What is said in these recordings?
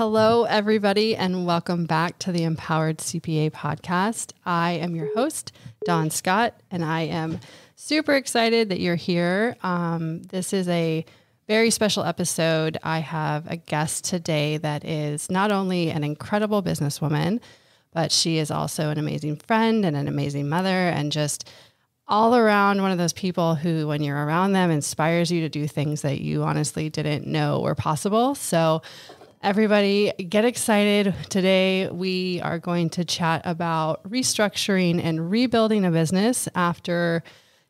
Hello, everybody, and welcome back to the Empowered CPA podcast. I am your host, Dawn Scott, and I am super excited that you're here. This is a very special episode. I have a guest today that is not only an incredible businesswoman, but she is also an amazing friend and an amazing mother, and just all around one of those people who, when you're around them, inspires you to do things that you honestly didn't know were possible. So everybody get excited. Today, we are going to chat about restructuring and rebuilding a business after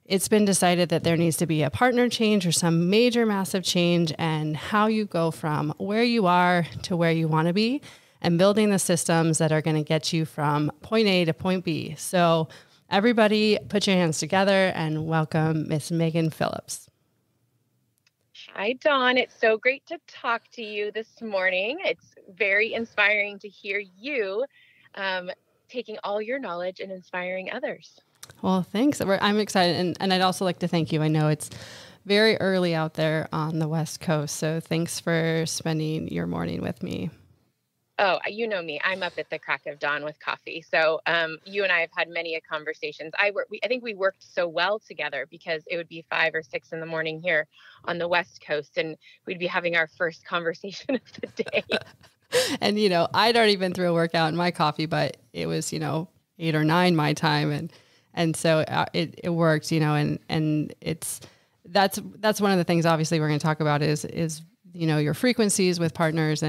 it's been decided that there needs to be a partner change or some major, massive change, and how you go from where you are to where you want to be and building the systems that are going to get you from point A to point B. So everybody put your hands together and welcome Miss Meghan Phillips. Hi, Dawn. It's so great to talk to you this morning. It's very inspiring to hear you taking all your knowledge and inspiring others. Well, thanks. I'm excited. And I'd also like to thank you. I know it's very early out there on the West Coast, so thanks for spending your morning with me. Oh, you know me. I'm up at the crack of dawn with coffee. So you and I have had many conversations. I think we worked so well together because it would be 5 or 6 in the morning here on the West Coast, and we'd be having our first conversation of the day. And, I'd already been through a workout in my coffee, but it was, 8 or 9 my time. And so it worked, and that's one of the things obviously we're going to talk about is, your frequencies with partners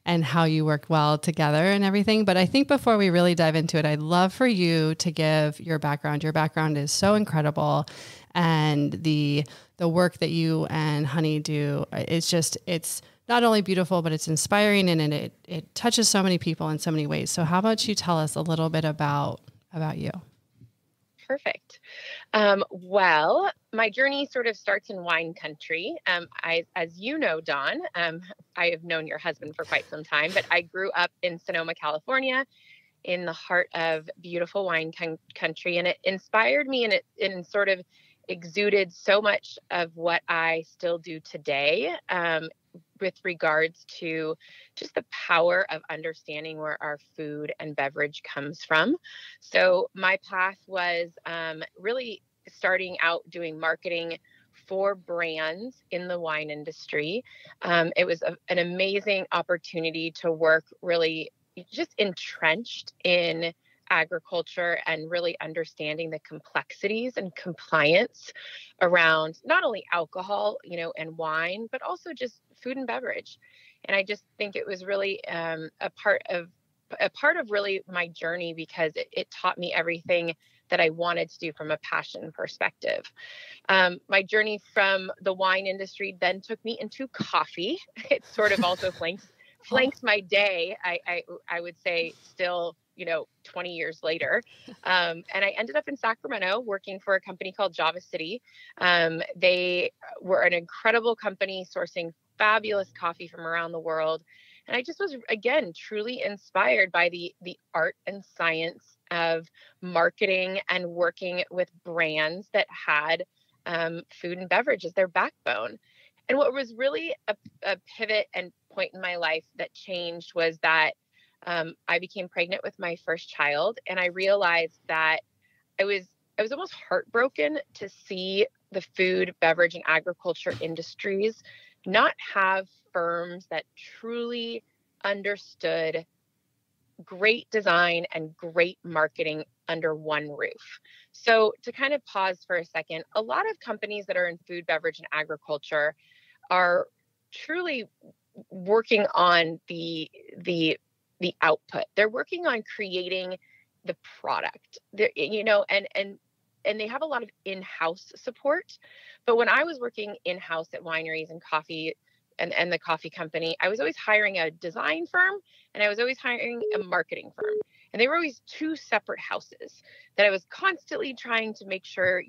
and how you work well together and everything. But I think before we really dive into it, I'd love for you to give your background. Your background is so incredible. And the work that you and Honey do, it's not only beautiful, but it's inspiring, and it touches so many people in so many ways. So how about you tell us a little bit about you? Perfect. Well, my journey sort of starts in wine country. As you know, Dawn, I have known your husband for quite some time, but I grew up in Sonoma, California, in the heart of beautiful wine country. And it inspired me, and it sort of exuded so much of what I still do today, with regards to just the power of understanding where our food and beverage comes from. So my path was really starting out doing marketing for brands in the wine industry. It was an amazing opportunity to work really just entrenched in agriculture and really understanding the complexities and compliance around not only alcohol, and wine, but also just food and beverage. And I just think it was really a part of really my journey, because it taught me everything that I wanted to do from a passion perspective. My journey from the wine industry then took me into coffee. It sort of also flanks my day. I would say still, 20 years later. And I ended up in Sacramento working for a company called Java City. They were an incredible company sourcing fabulous coffee from around the world. And I just was, again, truly inspired by the art and science of marketing and working with brands that had food and beverage as their backbone. And what was really a pivot and point in my life that changed was that I became pregnant with my first child, and I realized that I was almost heartbroken to see the food, beverage, and agriculture industries not have firms that truly understood great design and great marketing under one roof. So to kind of pause for a second, a lot of companies that are in food, beverage, and agriculture are truly working on the output. They're working on creating the product. And they have a lot of in-house support. But when I was working in-house at wineries and coffee and the coffee company, I was always hiring a design firm, and I was always hiring a marketing firm. And they were always two separate houses that I was constantly trying to make sure,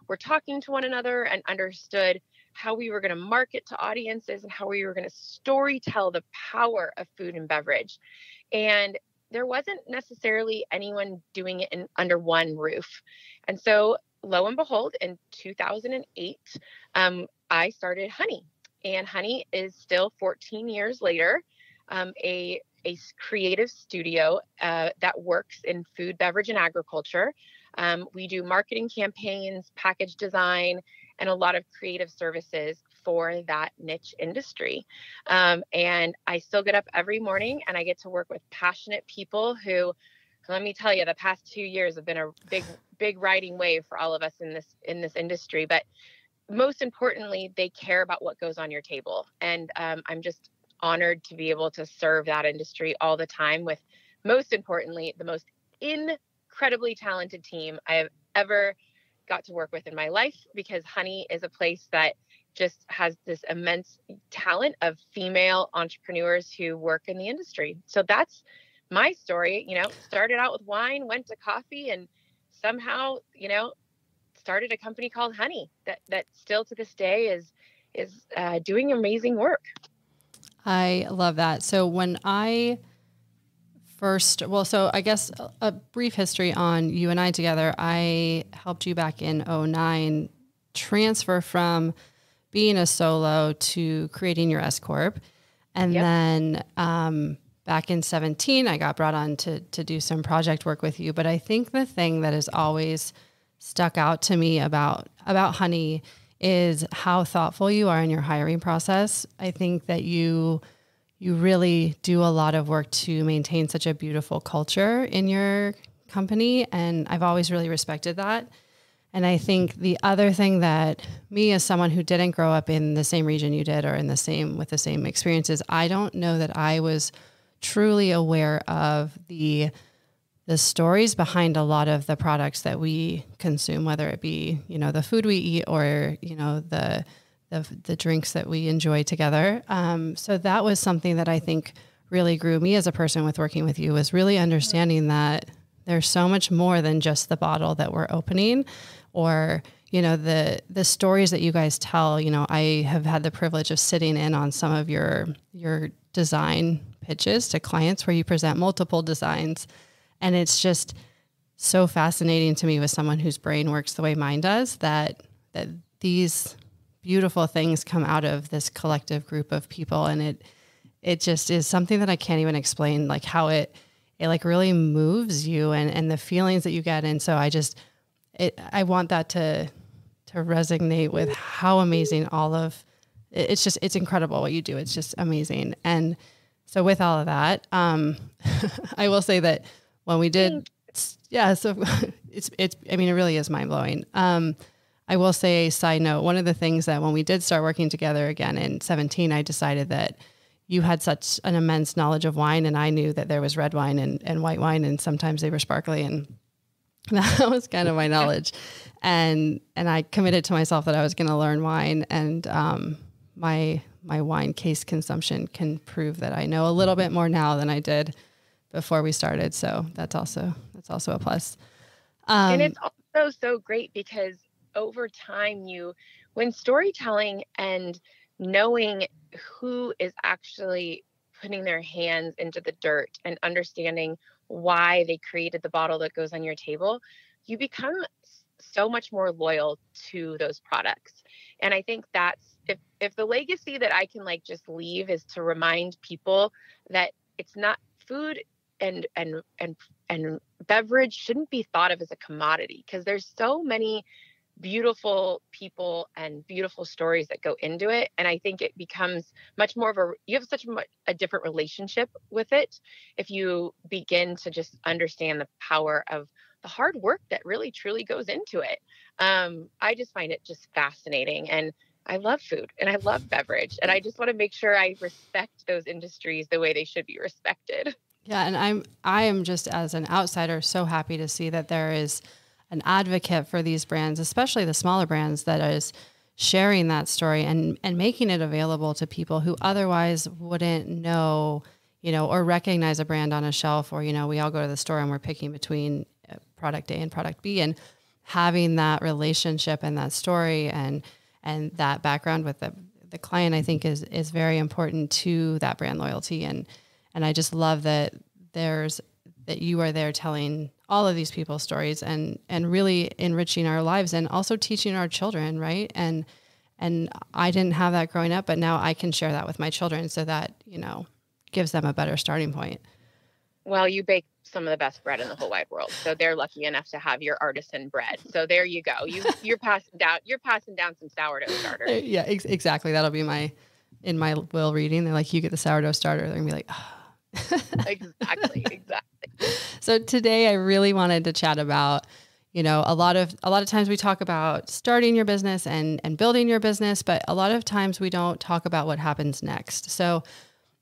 we're talking to one another and understood how we were going to market to audiences and how we were going to story tell the power of food and beverage. And there wasn't necessarily anyone doing it under one roof. And so lo and behold, in 2008, I started Honey. And Honey is still 14 years later, creative studio that works in food, beverage, and agriculture. We do marketing campaigns, package design, and a lot of creative services for that niche industry. And I still get up every morning and I get to work with passionate people who, let me tell you, the past 2 years have been a big riding wave for all of us in this industry. But most importantly, they care about what goes on your table. And I'm just honored to be able to serve that industry all the time with, most importantly, the most incredibly talented team I have ever got to work with in my life, because Honey is a place that just has this immense talent of female entrepreneurs who work in the industry. So that's my story. Started out with wine, went to coffee, and somehow, started a company called Honey that still to this day is doing amazing work. I love that. So when I so I guess a brief history on you and I together. I helped you back in 2009 transfer from being a solo to creating your S Corp. And then back in 2017, I got brought on to do some project work with you. But I think the thing that has always stuck out to me about Honey is how thoughtful you are in your hiring process. I think that you really do a lot of work to maintain such a beautiful culture in your company. And I've always really respected that. And I think the other thing that me, as someone who didn't grow up in the same region you did or with the same experiences, I don't know that I was truly aware of the stories behind a lot of the products that we consume, whether it be, the food we eat or, the drinks that we enjoy together. So that was something that I think really grew me as a person with working with you, was really understanding that there's so much more than just the bottle that we're opening, or, the stories that you guys tell. I have had the privilege of sitting in on some of your design pitches to clients where you present multiple designs. And it's just so fascinating to me, with someone whose brain works the way mine does, that these beautiful things come out of this collective group of people. And it just is something that I can't even explain, like how it like really moves you and the feelings that you get. And so I want that to resonate with how amazing it's incredible what you do. It's just amazing. And so with all of that, I will say that when we did, so it really is mind blowing. I will say, side note, one of the things that when we did start working together again in 2017, I decided that you had such an immense knowledge of wine, and I knew that there was red wine and white wine, and sometimes they were sparkly, and that was kind of my knowledge. And I committed to myself that I was going to learn wine, and my wine case consumption can prove that I know a little bit more now than I did before we started. So that's also a plus. And it's also so great because over time, when storytelling and knowing who is actually putting their hands into the dirt and understanding why they created the bottle that goes on your table, you become so much more loyal to those products. And I think that's, if the legacy that I can just leave is to remind people that it's not food and beverage shouldn't be thought of as a commodity, because there's so many beautiful people and beautiful stories that go into it. And I think it becomes much more you have such a different relationship with it if you begin to just understand the power of the hard work that really truly goes into it. I just find it just fascinating. And I love food and I love beverage. And I just want to make sure I respect those industries the way they should be respected. Yeah. And I am just, as an outsider, so happy to see that there is an advocate for these brands, especially the smaller brands, that is sharing that story and making it available to people who otherwise wouldn't know, or recognize a brand on a shelf, or, we all go to the store and we're picking between product A and product B, and having that relationship and that story and that background with the client, I think is very important to that brand loyalty. And I just love that that you are there telling all of these people's stories and really enriching our lives and also teaching our children. Right. And I didn't have that growing up, but now I can share that with my children so that, gives them a better starting point. Well, you bake some of the best bread in the whole wide world. So they're lucky enough to have your artisan bread. So there you go. You're passing down some sourdough starter. Yeah, exactly. That'll be in my will reading. They're like, you get the sourdough starter. They're gonna be like, oh. Exactly. So today I really wanted to chat about, a lot of times we talk about starting your business and building your business, but a lot of times we don't talk about what happens next. So,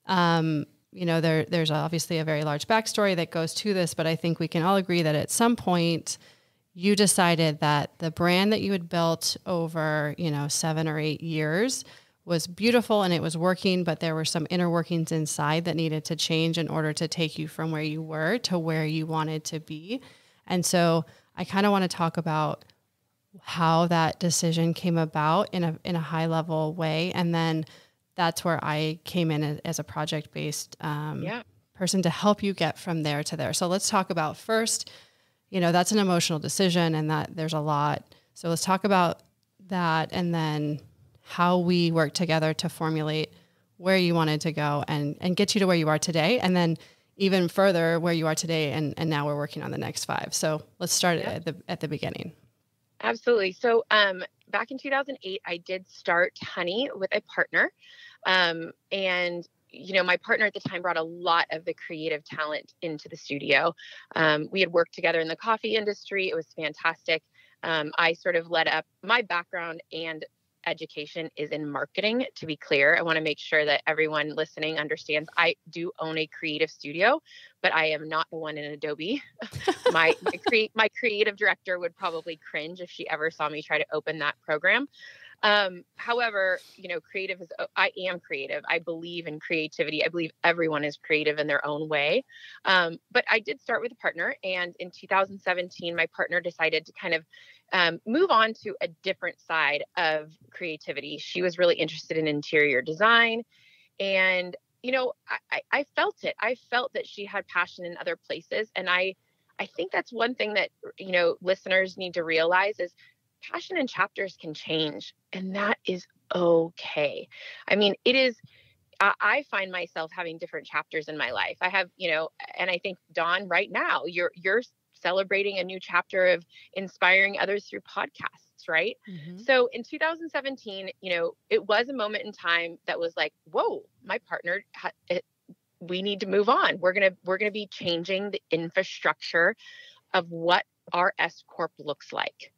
there's obviously a very large backstory that goes to this, but I think we can all agree that at some point you decided that the brand that you had built over, 7 or 8 years was beautiful and it was working, but there were some inner workings inside that needed to change in order to take you from where you were to where you wanted to be. And so I kind of want to talk about how that decision came about in a high level way. And then that's where I came in as a project-based person to help you get from there to there. So let's talk about first, that's an emotional decision and that there's a lot. So let's talk about that and then how we work together to formulate where you wanted to go and get you to where you are today. And then even further where you are today. And now we're working on the next 5. So let's start at the beginning. Absolutely. So back in 2008, I did start Honey with a partner. And my partner at the time brought a lot of the creative talent into the studio. We had worked together in the coffee industry. It was fantastic. I sort of led up my background and education is in marketing. To be clear, I want to make sure that everyone listening understands I do own a creative studio, but I am not the one in Adobe. My creative director would probably cringe if she ever saw me try to open that program. However, I am creative. I believe in creativity. I believe everyone is creative in their own way. But I did start with a partner. And in 2017, my partner decided to kind of move on to a different side of creativity. She was really interested in interior design. And, I felt it. I felt that she had passion in other places. And I think that's one thing that, listeners need to realize is passion and chapters can change, and that is okay. I mean, it is, I find myself having different chapters in my life. I have, and I think Dawn, right now, you're celebrating a new chapter of inspiring others through podcasts, right? Mm-hmm. So in 2017, it was a moment in time that was like, whoa, my partner, we need to move on. We're going to be changing the infrastructure of what our S Corp looks like.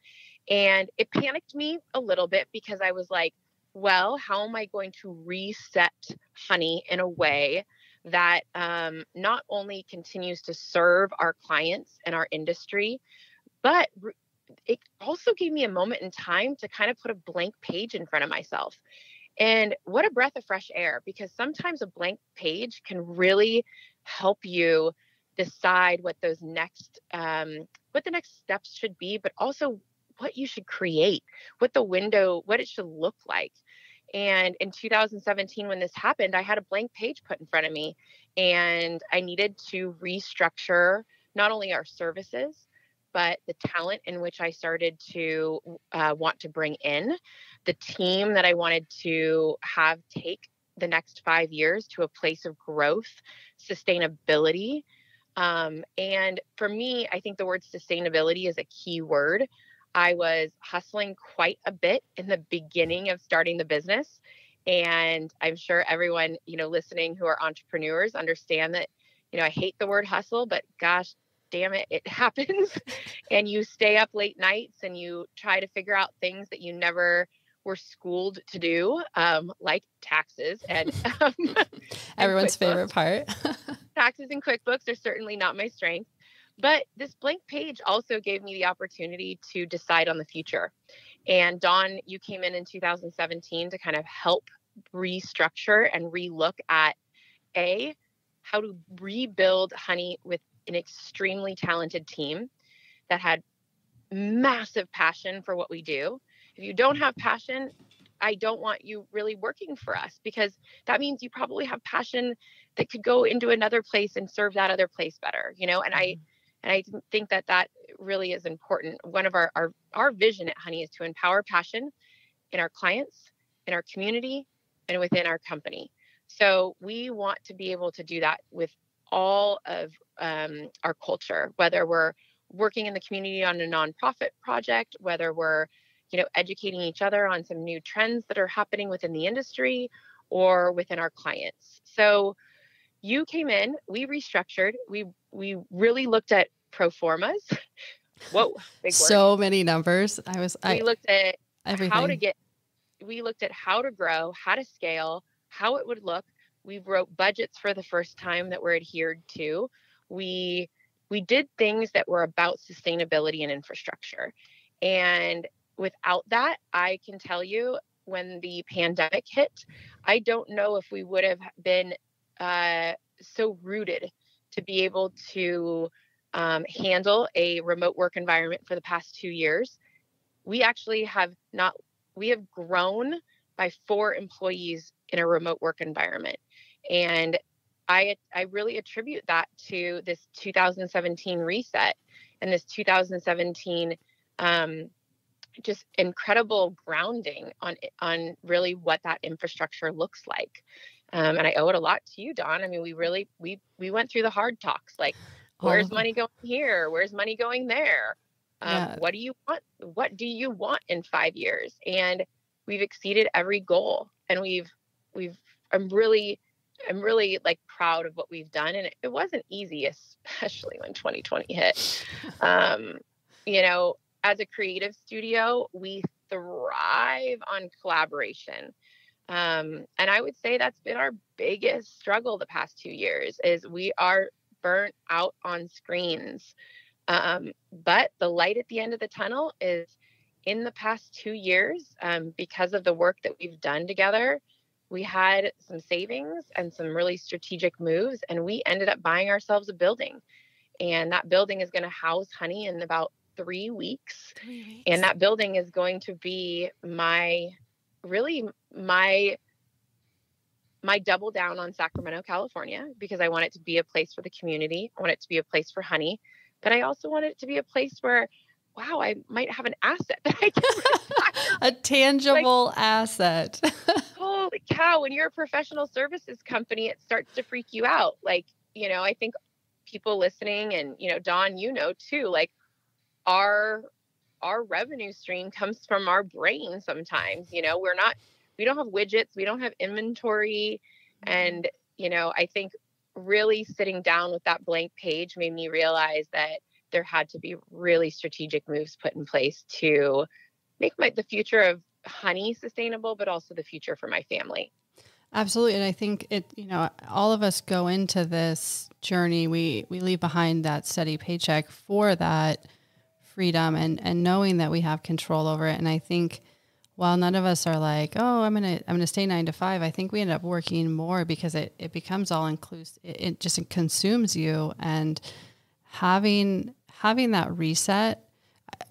And it panicked me a little bit because I was like, well, how am I going to reset Honey in a way that not only continues to serve our clients and our industry, but it also gave me a moment in time to kind of put a blank page in front of myself. And what a breath of fresh air, because sometimes a blank page can really help you decide what the next steps should be, but also what you should create, what it should look like. And in 2017, when this happened, I had a blank page put in front of me and I needed to restructure not only our services, but the talent in which I started to want to bring in, the team that I wanted to have take the next 5 years to a place of growth, sustainability. And for me, I think the word sustainability is a key word. I was hustling quite a bit in the beginning of starting the business. And I'm sure everyone, listening who are entrepreneurs understand that, I hate the word hustle, but gosh, damn it, it happens. And you stay up late nights and you try to figure out things that you never were schooled to do, like taxes and everyone's favorite part. Taxes and QuickBooks are certainly not my strength. But this blank page also gave me the opportunity to decide on the future. And Dawn, you came in 2017 to kind of help restructure and relook at how to rebuild Honey with an extremely talented team that had massive passion for what we do. If you don't have passion, I don't want you really working for us, because that means you probably have passion that could go into another place and serve that other place better, and I think that really is important. One of our vision at Honey is to empower passion in our clients, in our community, and within our company. So we want to be able to do that with all of our culture, whether we're working in the community on a nonprofit project, whether we're, educating each other on some new trends that are happening within the industry or within our clients. So you came in, we restructured, we really looked at pro formas. Whoa, big word. So many numbers. We looked at everything. we looked at how to grow, how to scale, how it would look. We wrote budgets for the first time that were adhered to. We did things that were about sustainability and infrastructure. And without that, I can tell you, when the pandemic hit, I don't know if we would have been so rooted to be able to handle a remote work environment for the past 2 years. We actually have not, we have grown by 4 employees in a remote work environment. And I really attribute that to this 2017 reset and this 2017 just incredible grounding on really what that infrastructure looks like. And I owe it a lot to you, Dawn. I mean, we went through the hard talks, like, where's money going here? Where's money going there? Yeah. What do you want? What do you want in 5 years? And we've exceeded every goal. And I'm really like proud of what we've done. And it wasn't easy, especially when 2020 hit. As a creative studio, we thrive on collaboration. And I would say that's been our biggest struggle the past 2 years, is we are burnt out on screens. But the light at the end of the tunnel is, in the past 2 years, because of the work that we've done together, we had some savings and some really strategic moves, and we ended up buying ourselves a building. And that building is going to house Honey in about 3 weeks. 3 weeks. And that building is going to be my double down on Sacramento, California, because I want it to be a place for the community. I want it to be a place for Honey, but I also want it to be a place where, wow, I might have an asset that I can retire. A tangible asset. Holy cow. When you're a professional services company, it starts to freak you out. Like, I think people listening, and, Dawn, too, like, our revenue stream comes from our brain sometimes. We don't have widgets, we don't have inventory. And, I think really sitting down with that blank page made me realize that there had to be really strategic moves put in place to make the future of Honey sustainable, but also the future for my family. Absolutely. And I think all of us go into this journey. We leave behind that steady paycheck for that freedom and knowing that we have control over it. And I think while none of us are like, oh, I'm going to stay 9 to 5, I think we end up working more because it becomes all inclusive. It just consumes you, and having that reset.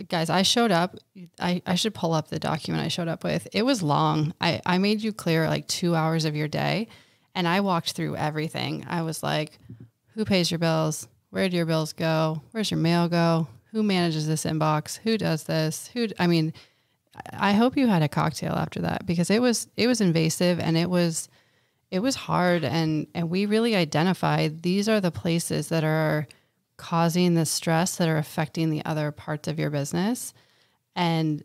Guys, I showed up. I should pull up the document I showed up with. It was long. I made you clear like 2 hours of your day, and I walked through everything. I was like, who pays your bills? Where do your bills go? Where's your mail go? Who manages this inbox? Who does this? I hope you had a cocktail after that, because it was invasive, and it was hard. And we really identified these are the places that are causing the stress that are affecting the other parts of your business. And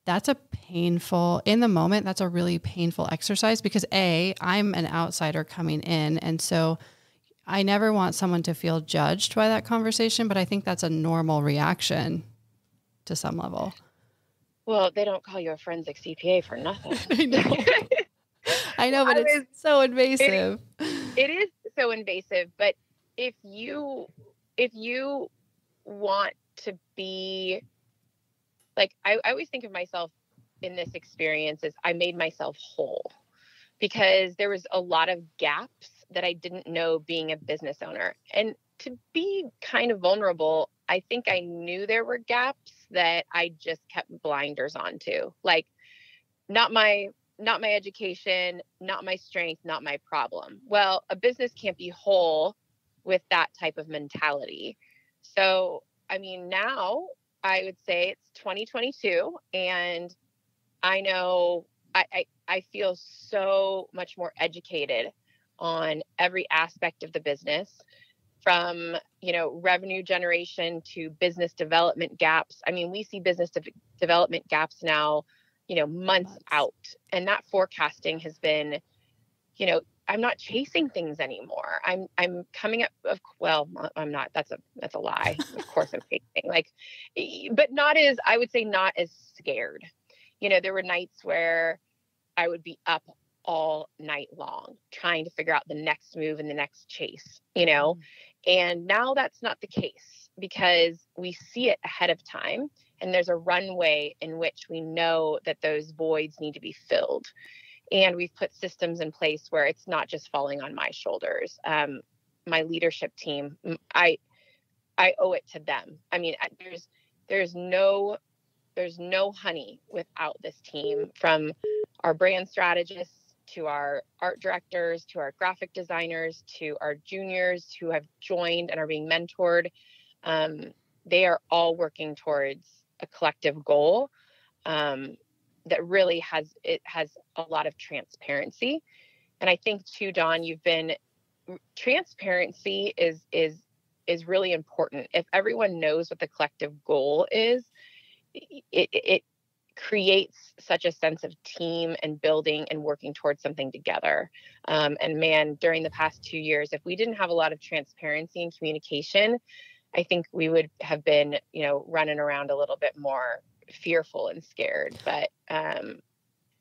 that's a painful, in the moment, that's a really painful exercise, because I'm an outsider coming in. And so I never want someone to feel judged by that conversation, but I think that's a normal reaction to some level. Well, they don't call you a forensic CPA for nothing. I know, but it's so invasive. It is so invasive, but if you want to be like, I always think of myself in this experience as I made myself whole, because there was a lot of gaps that I didn't know being a business owner. And to be kind of vulnerable, I think I knew there were gaps that I just kept blinders onto, like not my education, not my strength, not my problem. Well, a business can't be whole with that type of mentality. So, I mean, now I would say it's 2022, and I know I feel so much more educated on every aspect of the business, from, revenue generation to business development gaps. I mean, we see development gaps now, months out. And that forecasting has been, I'm not chasing things anymore. I'm coming up I'm not, that's a lie. Of course I'm chasing, but I would say not as scared. There were nights where I would be up all night long trying to figure out the next move and the next chase, and now that's not the case because we see it ahead of time and there's a runway in which we know that those voids need to be filled. And we've put systems in place where it's not just falling on my shoulders. My leadership team, I owe it to them. I mean, there's no honey without this team, from our brand strategists to our art directors, to our graphic designers, to our juniors who have joined and are being mentored. They are all working towards a collective goal that really has a lot of transparency. And I think too, Dawn, transparency is really important. If everyone knows what the collective goal is, it creates such a sense of team and building and working towards something together. And man, during the past 2 years, if we didn't have a lot of transparency and communication, I think we would have been, running around a little bit more fearful and scared. But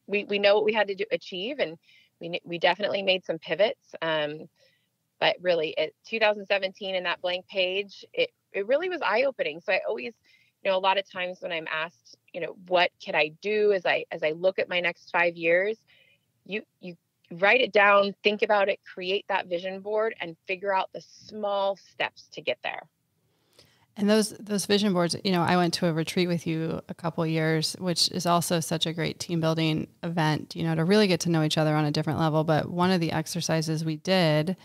we know what we had to achieve, and we definitely made some pivots. But really, 2017 and that blank page, it really was eye-opening. So I always, a lot of times when I'm asked, what can I do as I look at my next 5 years, you write it down, think about it, create that vision board, and figure out the small steps to get there. And those vision boards, I went to a retreat with you a couple of years, which is also such a great team building event, to really get to know each other on a different level. But one of the exercises we did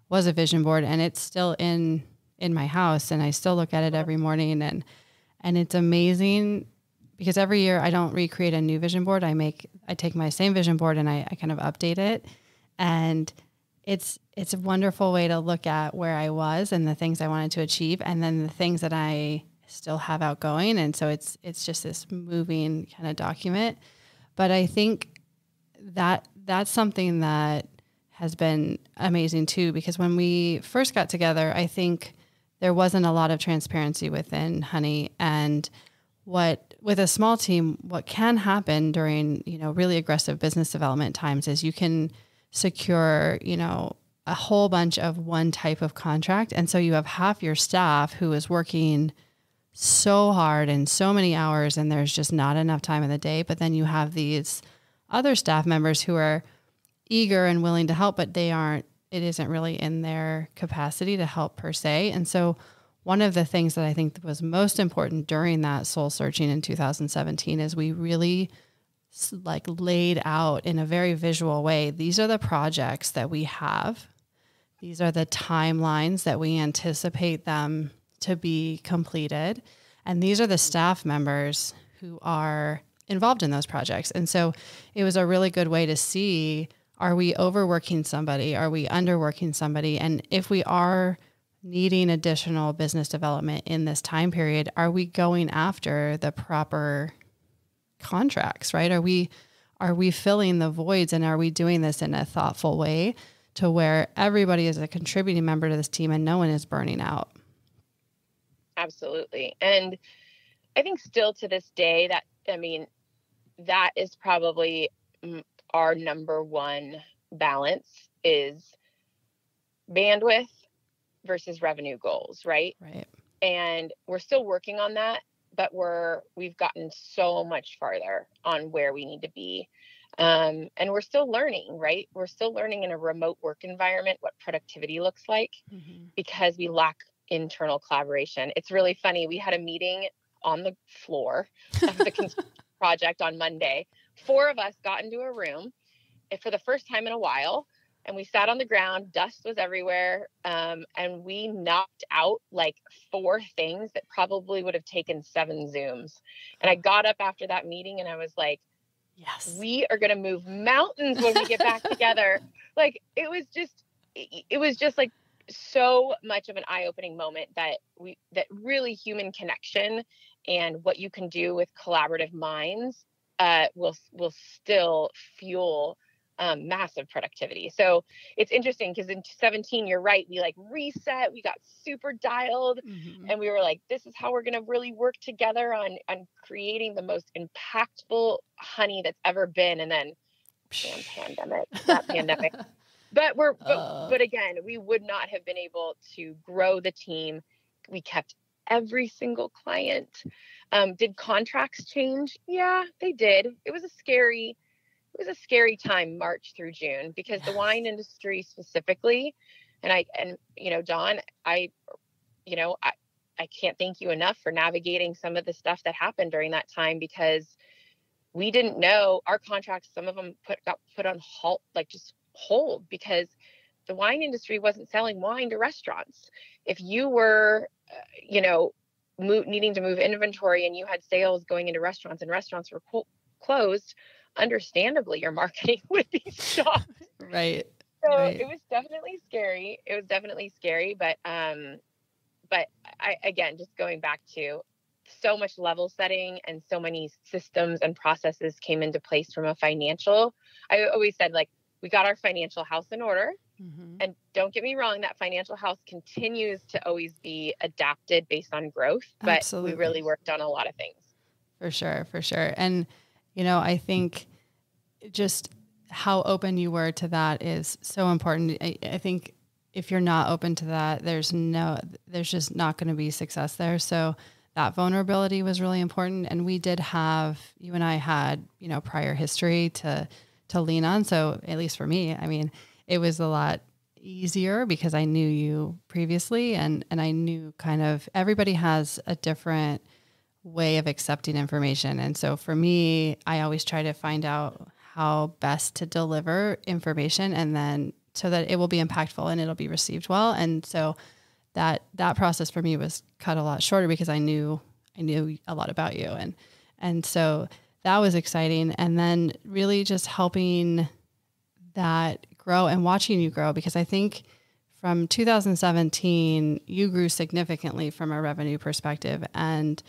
was a vision board, and it's still in my house, and I still look at it every morning. And it's amazing because every year I don't recreate a new vision board. I take my same vision board and I kind of update it. And it's a wonderful way to look at where I was and the things I wanted to achieve, and then the things that I still have outgoing. And so it's just this moving kind of document. But I think that that's something that has been amazing too, because when we first got together, I think there wasn't a lot of transparency within Honey. And with a small team, what can happen during, really aggressive business development times is you can secure, a whole bunch of one type of contract. And so you have half your staff who is working so hard and so many hours, and there's just not enough time in the day. But then you have these other staff members who are eager and willing to help, but it isn't really in their capacity to help per se. And so one of the things that I think was most important during that soul searching in 2017 is we really laid out in a very visual way, these are the projects that we have. These are the timelines that we anticipate them to be completed. And these are the staff members who are involved in those projects. And so it was a really good way to see, are we overworking somebody? Are we underworking somebody? And if we are needing additional business development in this time period, are we going after the proper contracts, right? Are we filling the voids, and are we doing this in a thoughtful way to where everybody is a contributing member to this team and no one is burning out? Absolutely. And I think still to this day that is probably our number one balance is bandwidth versus revenue goals, right? Right. And we're still working on that, but we've gotten so much farther on where we need to be. And we're still learning, right? We're still learning in a remote work environment what productivity looks like, because we lack internal collaboration. It's really funny. We had a meeting on the floor of the construction project on Monday. 4 of us got into a room for the first time in a while, and we sat on the ground. Dust was everywhere. And we knocked out 4 things that probably would have taken 7 Zooms. And I got up after that meeting and I was like, yes, we are going to move mountains when we get back together. It was just, it was just like so much of an eye-opening moment that really human connection and what you can do with collaborative minds will still fuel massive productivity. So it's interesting because in 17, you're right, we like reset, we got super dialed, and we were like, this is how we're going to really work together on creating the most impactful honey that's ever been. And then that pandemic. But again, we would not have been able to grow the team. We kept every single client. Did contracts change? Yeah, they did. It was a scary time, March through June, because the wine industry specifically, and Dawn, I can't thank you enough for navigating some of the stuff that happened during that time, because we didn't know our contracts. Some of them got put on hold because the wine industry wasn't selling wine to restaurants. If you were, needing to move inventory and you had sales going into restaurants and restaurants were closed, understandably, your marketing would be stopped. Right. So right. It was definitely scary. But again, just going back to so much level setting and so many systems and processes came into place from a financial. I always said, like, we got our financial house in order. And don't get me wrong, that financial house continues to always be adapted based on growth, but Absolutely. we really worked on a lot of things. For sure. And, I think just how open you were to that is so important. I think if you're not open to that, there's just not going to be success there. So that vulnerability was really important. And you and I had, prior history to lean on. So at least for me, I mean, it was a lot easier because I knew you previously, and I knew kind of everybody has a different way of accepting information. And so for me, I always try to find out how best to deliver information, and then so that it will be impactful and it'll be received well. And so that process for me was cut a lot shorter because I knew a lot about you. And so that was exciting. And then really just helping that grow and watching you grow, because I think from 2017, you grew significantly from a revenue perspective, and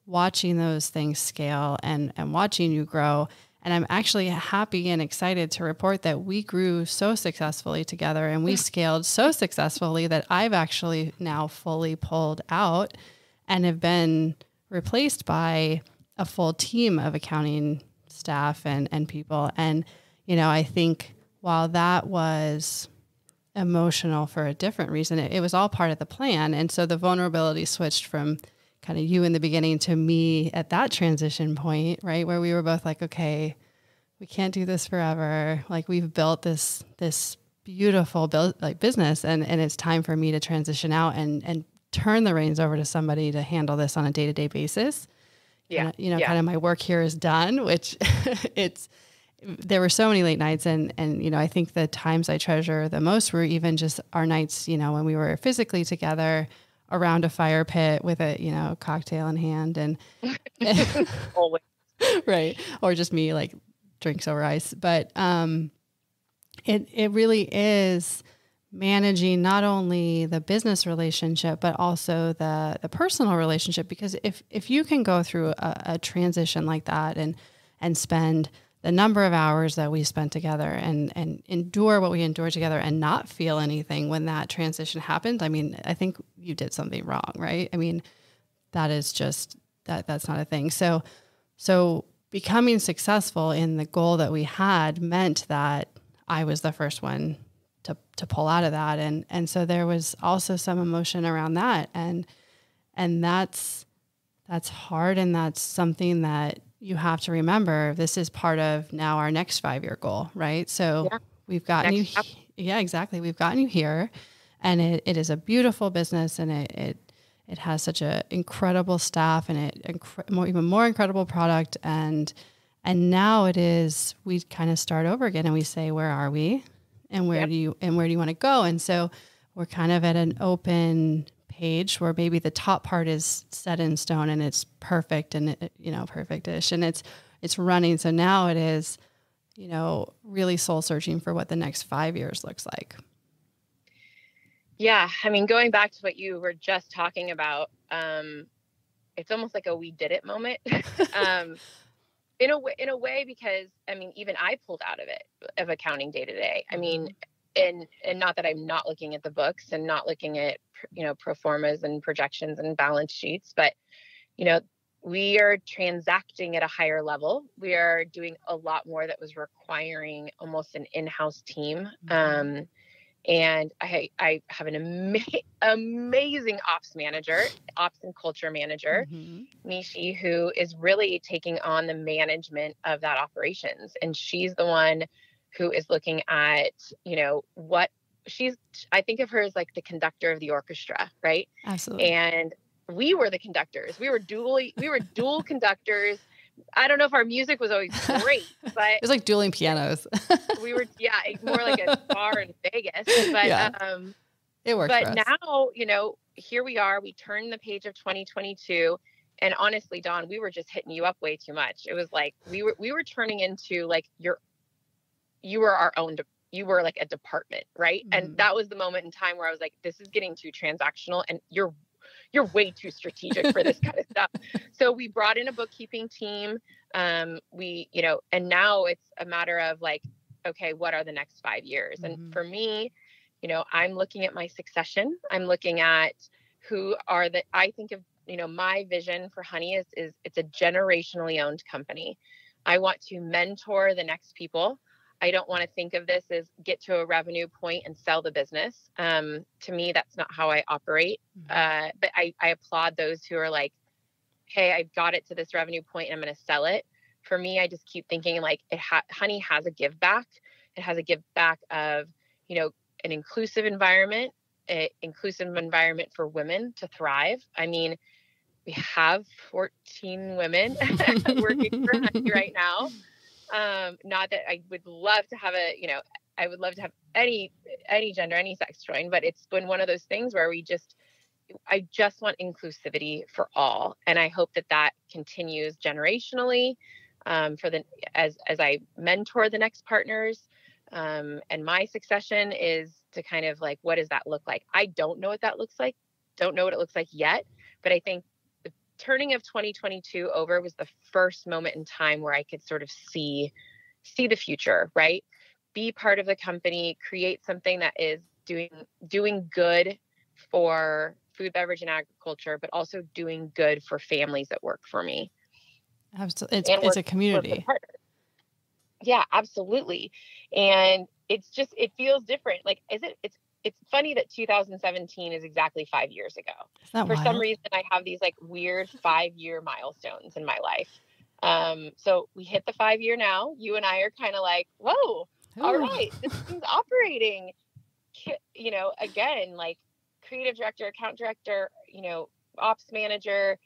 watching those things scale and watching you grow. And I'm actually happy and excited to report that we grew so successfully together, and we scaled so successfully that I've actually now fully pulled out and have been replaced by a full team of accounting staff and people. And, I think while that was emotional for a different reason, it was all part of the plan. And so the vulnerability switched from kind of you in the beginning to me at that transition point, right? Where we were both like, okay, we can't do this forever. Like, we've built this beautiful business, and it's time for me to transition out and turn the reins over to somebody to handle this on a day-to-day basis. Yeah. Kind of my work here is done, which there were so many late nights, and I think the times I treasure the most were even just our nights, when we were physically together around a fire pit with a, cocktail in hand, and Always. right. Or just me like drinks over ice. But it really is managing not only the business relationship, but also the personal relationship. Because if you can go through a transition like that and spend the number of hours that we spent together and endure what we endured together and not feel anything when that transition happened, I mean, I think you did something wrong, right? I mean, that is just, that's not a thing. So becoming successful in the goal that we had meant that I was the first one to pull out of that. And so there was also some emotion around that. And that's hard. And that's something that you have to remember. This is part of now our next 5-year goal, right? So we've gotten you. Yeah, exactly. We've gotten you here, and it is a beautiful business, and it has such an incredible staff, and even more incredible product. And now it is, we kind of start over again, and we say, where are we? And where do you want to go? And so we're kind of at an open page where maybe the top part is set in stone and it's perfect and perfect-ish, and it's running. So now it is, really soul searching for what the next 5 years looks like. Yeah. I mean, going back to what you were just talking about, it's almost like a we did it moment. um, in a way, because I mean, even I pulled out of it, of accounting day to day. I mean, and not that I'm not looking at the books and not looking at, pro formas and projections and balance sheets, but, you know, we are transacting at a higher level. We are doing a lot more that was requiring almost an in-house team. And I have an amazing ops and culture manager, Mishi, who is really taking on the management of that operations. And she's the one who is looking at, what I think of her as like the conductor of the orchestra, right? Absolutely. And we were the conductors. We were dual conductors. I don't know if our music was always great, but it was like dueling pianos. we were, more like a bar in Vegas, but, it worked. But now, here we are, we turned the page of 2022. And honestly, Dawn, we were just hitting you up way too much. It was like, we were turning into like you were our own, you were like a department, right? And that was the moment in time where I was like, this is getting too transactional and you're way too strategic for this kind of stuff. So we brought in a bookkeeping team. And now it's a matter of like, okay, what are the next 5 years? And for me, I'm looking at my succession. I'm looking at I think of, my vision for Honey is it's a generationally owned company. I want to mentor the next people. I don't want to think of this as get to a revenue point and sell the business. To me, that's not how I operate. But I applaud those who are like, hey, I've got it to this revenue point and I'm going to sell it. For me, I just keep thinking like Honey has a give back. It has a give back of, an inclusive environment for women to thrive. I mean, we have 14 women working for Honey right now. Not that I would love to have I would love to have any gender, any sex join, but it's been one of those things where I just want inclusivity for all. And I hope that continues generationally, as I mentor the next partners. And my succession is to kind of like, what does that look like? I don't know what that looks like. Don't know what it looks like yet, but I think the turning of 2022 over was the first moment in time where I could sort of see the future, right? Be part of the company, create something that is doing good for food, beverage, and agriculture, but also doing good for families that work for me. Absolutely. It's a community. Yeah, absolutely. And it feels different. Like, it's funny that 2017 is exactly 5 years ago. For some reason, I have these like weird 5-year milestones in my life. So we hit the 5-year now. You and I are kind of like, whoa, all right, this thing's operating. Again, like creative director, account director, ops manager,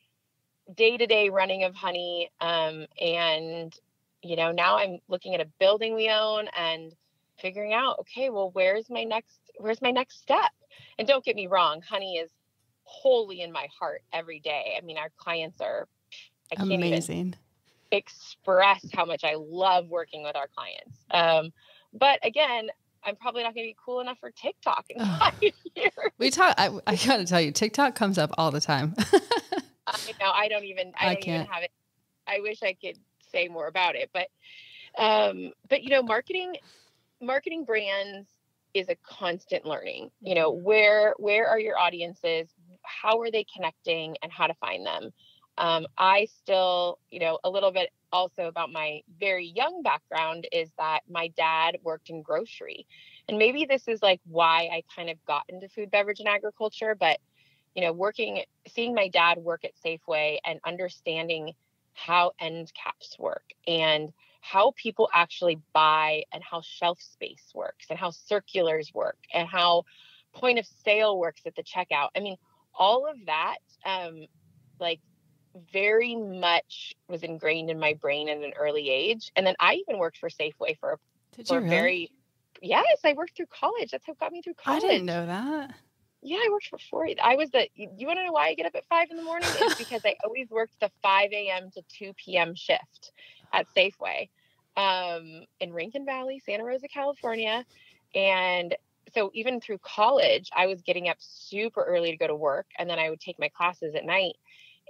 day-to-day running of Honey. And, now I'm looking at a building we own and figuring out, okay, well, where's my next step? And don't get me wrong, Honey is wholly in my heart every day. I mean, our clients are amazing. Can't even express how much I love working with our clients. But again, I'm probably not going to be cool enough for TikTok in 5 years. I got to tell you, TikTok comes up all the time. I know. I don't even have it. I wish I could say more about it, but marketing brands is a constant learning. Where are your audiences? How are they connecting and how to find them? I still, a little bit also about my very young background is that my dad worked in grocery, and maybe this is like why I kind of got into food, beverage, and agriculture, but seeing my dad work at Safeway and understanding how end caps work and how people actually buy and how shelf space works and how circulars work and how point of sale works at the checkout. I mean, all of that, like very much was ingrained in my brain at an early age. And then I even worked for Safeway for yes, I worked through college. That's what got me through college. I didn't know that. Yeah, I worked for 4 years. You want to know why I get up at 5 a.m? It's because I always worked the 5 a.m. to 2 p.m. shift at Safeway, in Rincon Valley, Santa Rosa, California. And so even through college, I was getting up super early to go to work, and then I would take my classes at night.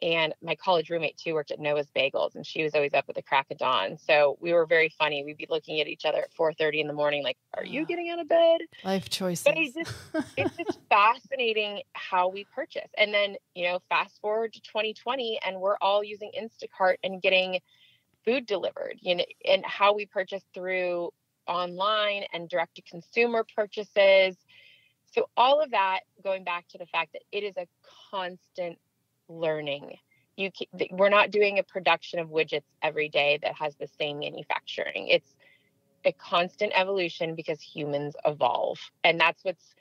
And my college roommate too worked at Noah's Bagels, and she was always up at the crack of dawn. So we were very funny. We'd be looking at each other at 4:30 in the morning, like, "Are you getting out of bed?" Life choices. But it's just fascinating how we purchase. And then, fast forward to 2020, and we're all using Instacart and getting food delivered, and how we purchase through online and direct to consumer purchases. So all of that, going back to the fact that it is a constant learning. We're not doing a production of widgets every day that has the same manufacturing. It's a constant evolution because humans evolve. And it's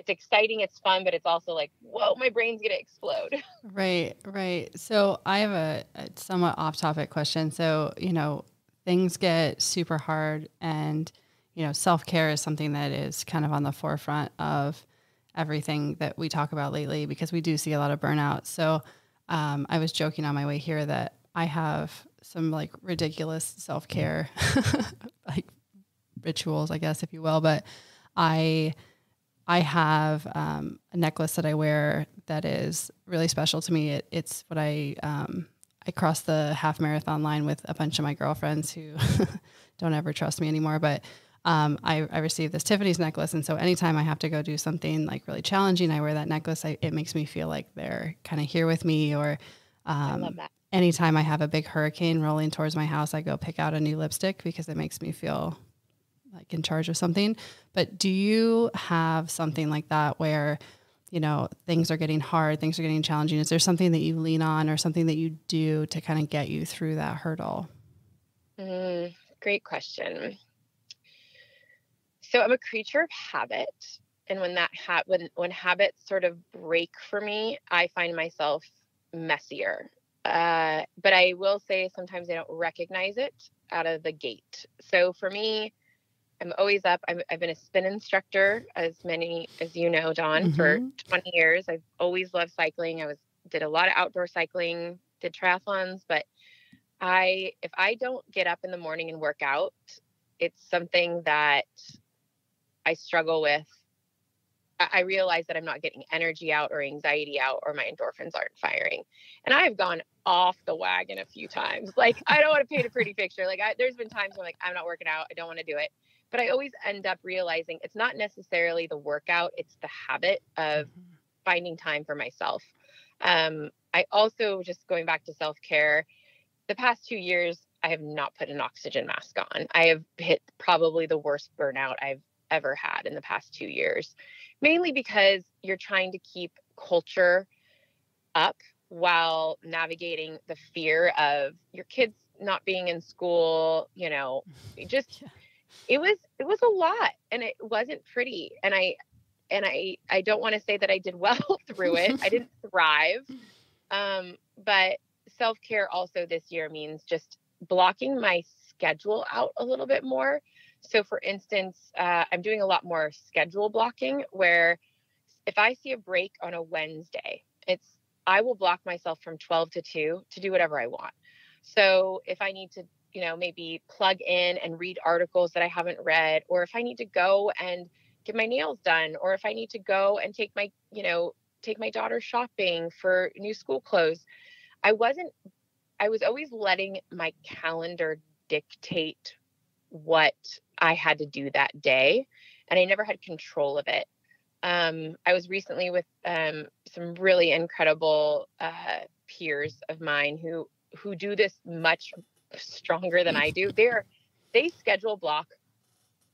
exciting, it's fun, but it's also like, whoa, my brain's going to explode. Right. So I have a somewhat off topic question. So, things get super hard, and, self-care is something that is kind of on the forefront of everything that we talk about lately, because we do see a lot of burnout. So I was joking on my way here that I have some like ridiculous self-care like rituals, I guess, if you will. But I have a necklace that I wear that is really special to me. It's what I crossed the half marathon line with a bunch of my girlfriends who don't ever trust me anymore. But I received this Tiffany's necklace. And so anytime I have to go do something like really challenging, I wear that necklace. It makes me feel like they're kind of here with me. Or I love that. Anytime I have a big hurricane rolling towards my house, I go pick out a new lipstick because it makes me feel like in charge of something. But do you have something like that where, things are getting hard, things are getting challenging? Is there something that you lean on or something that you do to kind of get you through that hurdle? Great question. So I'm a creature of habit. And when when habits sort of break for me, I find myself messier. But I will say sometimes I don't recognize it out of the gate. So for me, I'm always up. I've been a spin instructor, as many as you know, Dawn, for 20 years. I've always loved cycling. Did a lot of outdoor cycling, did triathlons, but if I don't get up in the morning and work out, it's something that I struggle with. I realize that I'm not getting energy out or anxiety out, or my endorphins aren't firing. And I've gone off the wagon a few times. Like, I don't want to paint a pretty picture. Like, there's been times where I'm like, I'm not working out. I don't want to do it. But I always end up realizing it's not necessarily the workout. It's the habit of finding time for myself. I also, just going back to self-care, the past 2 years, I have not put an oxygen mask on. I have hit probably the worst burnout I've ever had in the past 2 years, mainly because you're trying to keep culture up while navigating the fear of your kids not being in school. It was a lot, and it wasn't pretty. And I don't want to say that I did well through it. I didn't thrive. But self-care also this year means just blocking my schedule out a little bit more. So for instance, I'm doing a lot more schedule blocking, where if I see a break on a Wednesday, I will block myself from 12 to 2 to do whatever I want. So if I need to, maybe plug in and read articles that I haven't read, or if I need to go and get my nails done, or if I need to go and take my daughter shopping for new school clothes, I was always letting my calendar dictate what I had to do that day, and I never had control of it. I was recently with some really incredible peers of mine who do this much stronger than I do. They schedule block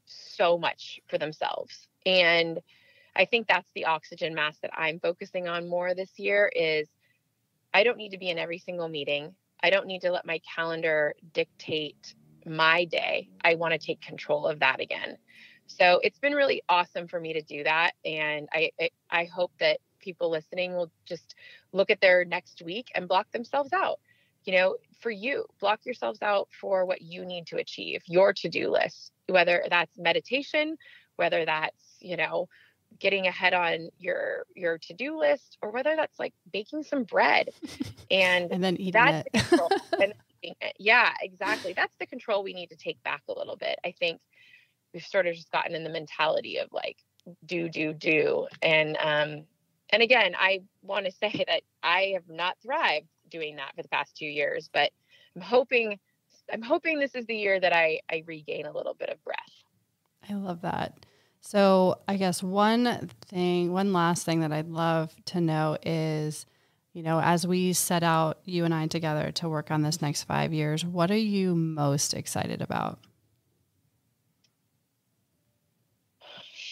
so much for themselves, and I think that's the oxygen mask that I'm focusing on more this year. Is I don't need to be in every single meeting. I don't need to let my calendar dictate my day. I want to take control of that again. So it's been really awesome for me to do that. And I hope that people listening will just look at their next week and block themselves out. For you, block yourselves out for what you need to achieve, your to-do list, whether that's meditation, whether that's, getting ahead on your to-do list, or whether that's like baking some bread and then eating that's it. the control. And eating it. Yeah, exactly. That's the control we need to take back a little bit. I think we've sort of just gotten in the mentality of like, do. And again, I want to say that I have not thrived doing that for the past 2 years, but I'm hoping this is the year that I regain a little bit of breath. I love that. So I guess one last thing that I'd love to know is, as we set out, you and I together, to work on this next 5 years, what are you most excited about?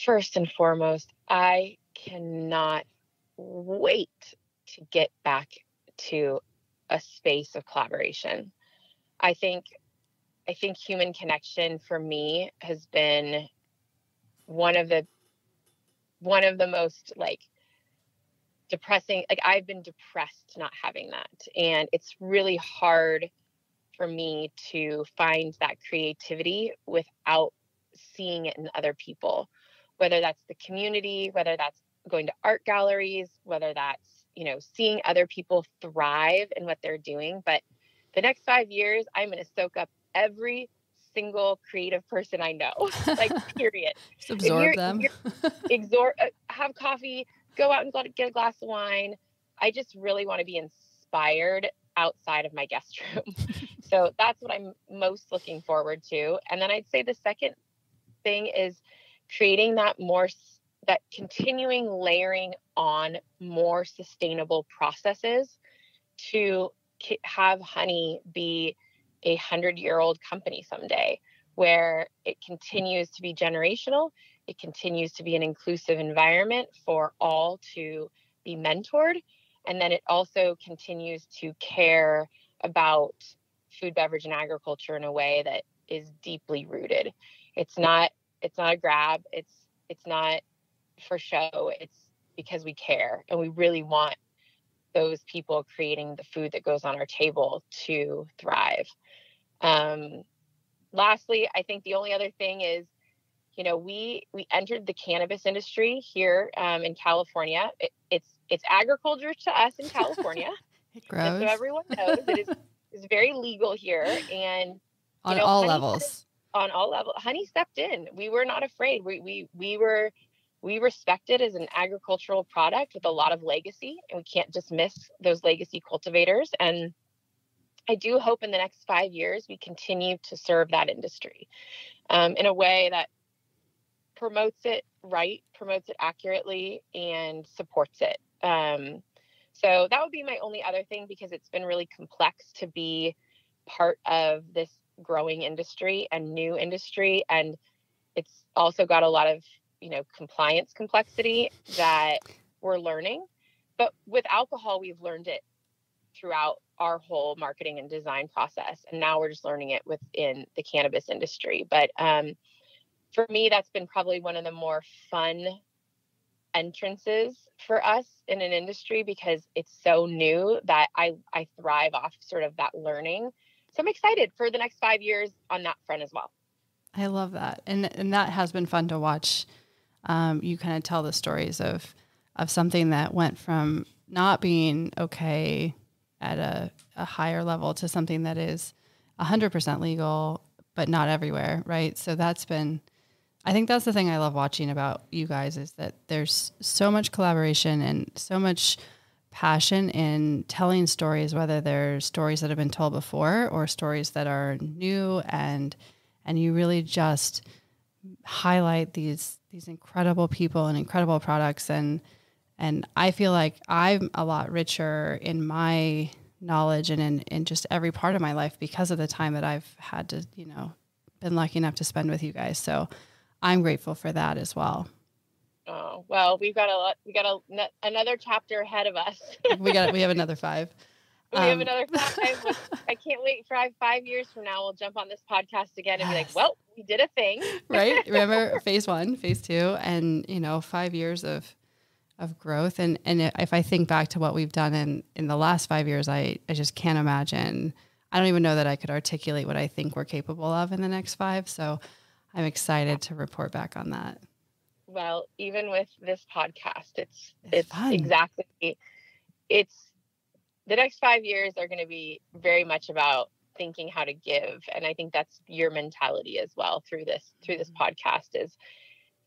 First and foremost, I cannot wait to get back to a space of collaboration. I think human connection for me has been one of the most depressing. I've been depressed not having that. And it's really hard for me to find that creativity without seeing it in other people, whether that's the community, whether that's going to art galleries, whether that's, seeing other people thrive in what they're doing. But the next 5 years, I'm going to soak up every single creative person I know, period. Just absorb them. Have coffee, go out and get a glass of wine. I just really want to be inspired outside of my guest room. So that's what I'm most looking forward to. And then I'd say the second thing is creating that continuing layering on more sustainable processes to have honey be 100-year-old company someday, where it continues to be generational. It continues to be an inclusive environment for all to be mentored. And then it also continues to care about food, beverage, and agriculture in a way that is deeply rooted. It's not a grab. It's not for show. It's because we care and we really want those people creating the food that goes on our table to thrive. Lastly, I think the only other thing is, we entered the cannabis industry here in California. It's agriculture to us in California. It grows. Just so everyone knows, it's very legal here, and on all levels. On all levels, honey stepped in. We were not afraid. We respected as an agricultural product with a lot of legacy, and we can't dismiss those legacy cultivators. And I do hope in the next 5 years we continue to serve that industry in a way that promotes it right, promotes it accurately, and supports it. So that would be my only other thing, because it's been really complex to be part of this growing industry and new industry. And it's also got a lot of, compliance complexity that we're learning. But with alcohol, we've learned it throughout our whole marketing and design process. And now we're just learning it within the cannabis industry. But for me, that's been probably one of the more fun entrances for us in an industry, because it's so new that I thrive off sort of that learning. So I'm excited for the next 5 years on that front as well. I love that. And that has been fun to watch. You kind of tell the stories of something that went from not being okay at a higher level to something that is 100% legal, but not everywhere. Right. So I think that's the thing I love watching about you guys, is that there's so much collaboration and so much passion in telling stories, whether they're stories that have been told before or stories that are new, and you really just highlight these incredible people and incredible products. And I feel like I'm a lot richer in my knowledge and in just every part of my life because of the time that I've had to, been lucky enough to spend with you guys. So I'm grateful for that as well. Oh, well, we got another chapter ahead of us. we have another 5. We have another 5. I can't wait for 5 years from now. We'll jump on this podcast again and be like, well, we did a thing. Right. Remember phase 1, phase 2, and 5 years of growth. And if I think back to what we've done in the last 5 years, I just can't imagine. I don't even know that I could articulate what I think we're capable of in the next 5. So I'm excited to report back on that. Well, even with this podcast, it's fun. Exactly. The next 5 years are going to be very much about thinking how to give. And I think that's your mentality as well through this podcast, is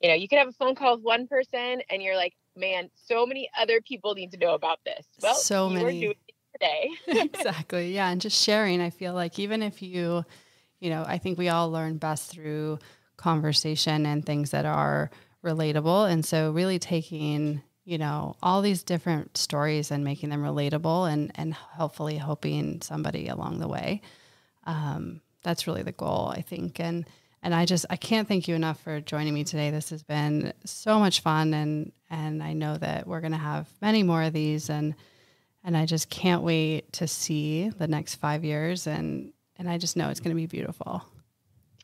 You could have a phone call with one person and you're like, man, so many other people need to know about this. Well, So you are doing many. it today. Exactly. Yeah. And just sharing, I feel like even if I think we all learn best through conversation and things that are relatable. And so really taking, all these different stories and making them relatable and hopefully helping somebody along the way. That's really the goal, I think. And I can't thank you enough for joining me today. This has been so much fun. And I know that we're going to have many more of these and I just can't wait to see the next 5 years. And I just know it's going to be beautiful.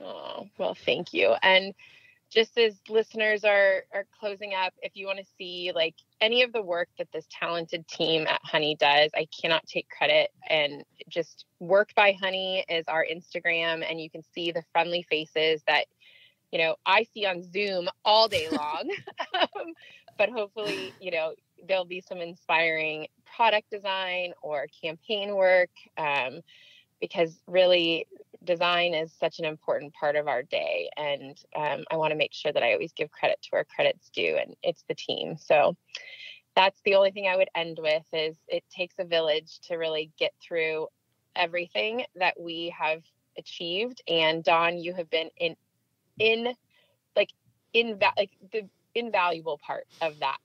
Oh, well, thank you. And just as listeners are closing up, if you want to see like any of the work that this talented team at Honey does, I cannot take credit. And just Work by Honey is our Instagram, and you can see the friendly faces that, I see on Zoom all day long. But hopefully, there'll be some inspiring product design or campaign work, because really design is such an important part of our day. And I want to make sure that I always give credit to where credit's due, and it's the team. So that's the only thing I would end with is it takes a village to really get through everything that we have achieved. And Dawn, you have been the invaluable part of that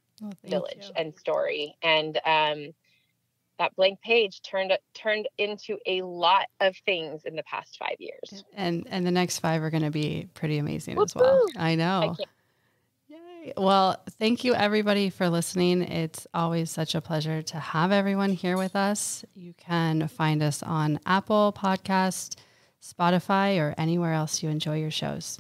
village and story. And that blank page turned into a lot of things in the past 5 years. And the next 5 are going to be pretty amazing as well. I know. Yay. Well, thank you everybody for listening. It's always such a pleasure to have everyone here with us. You can find us on Apple Podcast, Spotify, or anywhere else you enjoy your shows.